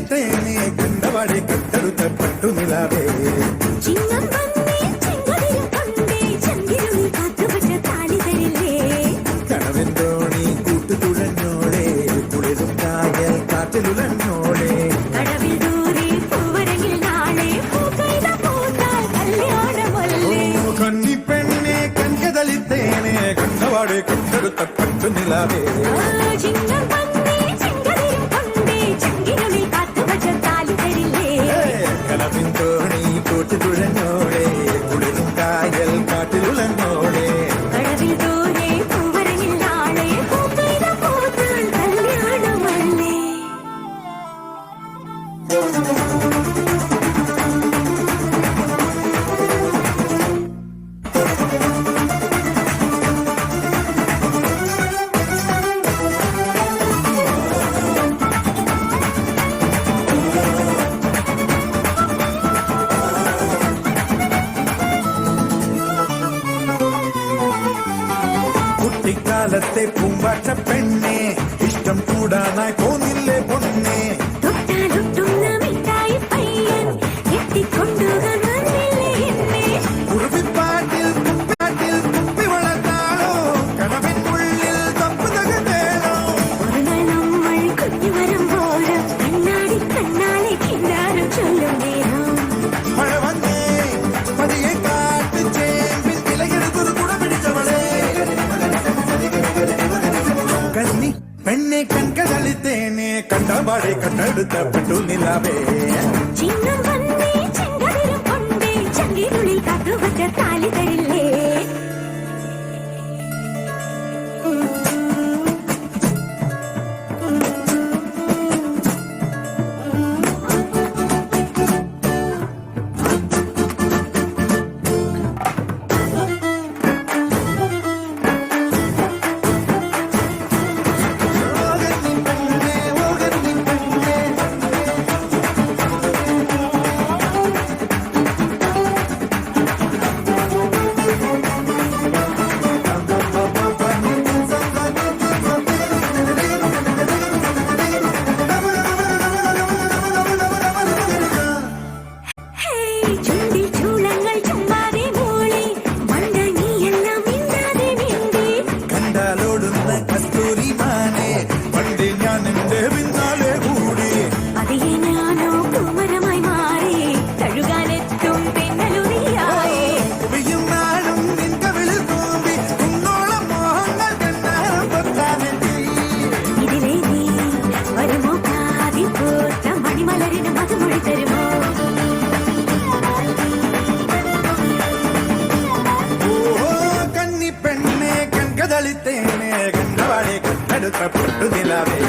കണ്ടതളിത്തേനെ കണ്ടവാടെ കട്ടെടുത്ത പട്ടു നിലാവേ കനവിൻ തോണി കൂട്ടുതുഴഞ്ഞോളെ കുളിരും കായൽ കാറ്റിലുലഞ്ഞോളെ കണ്ണിപ്പെണ്ണെ കണ്ടതളിത്തേനെ കണ്ടവാടെ കട്ടെടുത്ത പട്ടു നിലാവേ കനവിൻ തോണി കൂട്ടുതുഴഞ്ഞോളെ കുളിരും കായൽ കാറ്റിലുലഞ്ഞോളെ കുട്ടിക്കാലത്തെ പൂമ്പാറ്റ പെണ്ണെ ഇഷ്ടം കൂടാനായി പോന്നില്ലേ പൊന്നെ കുറുപ്പിപ്പാട്ടിൽ കുപ്പി വളർത്താണോ കടവിനുള്ളിൽ തപ്പു തകർന്നേനോ മഴ വന്നേ പതിയെ കാട്ടു ചേമ്പിൽ വിലകെടുത്തൊരു കുട പിടിച്ചവളെ കന്നി പെണ്ണെ കൺകതളിത്തേനെ കണ്ടവാടെ കട്ടെടുത്ത പട്ടു നിലാവേ താലി തരില്ലേ കണ്ണിപ്പെണ്ണെ കൺകതളിത്തേനെ കണ്ടവാടെ കട്ടെടുത്ത പട്ടു നിലാവേ